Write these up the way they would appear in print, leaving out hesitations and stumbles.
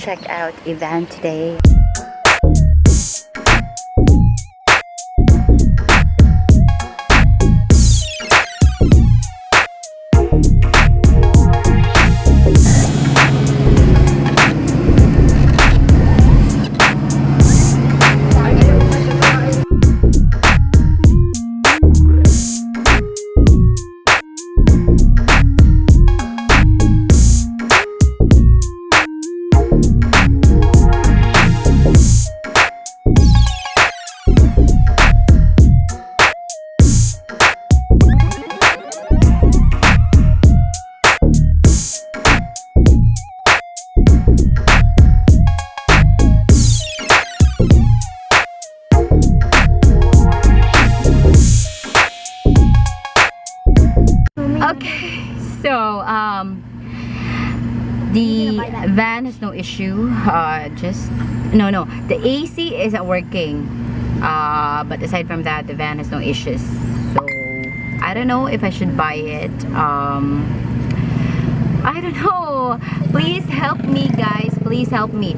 check out a van today. Okay, so the van has no issue. The AC isn't working. But aside from that, the van has no issues. So I don't know if I should buy it. I don't know. Please help me, guys. Please help me.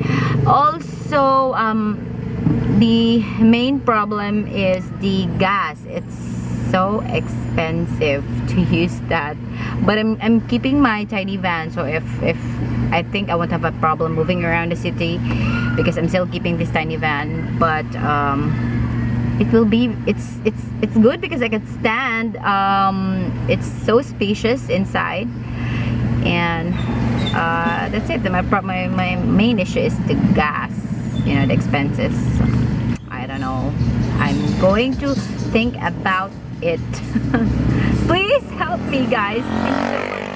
Also, the main problem is the gas. It's so expensive to use that, but I'm keeping my tiny van, so if I think I won't have a problem moving around the city because I'm still keeping this tiny van. But it's good because I can stand. It's so spacious inside, and that's it. My main issue is the gas, the expenses. So, I don't know. I'm going to think about it. Please help me, guys. Thank you so much.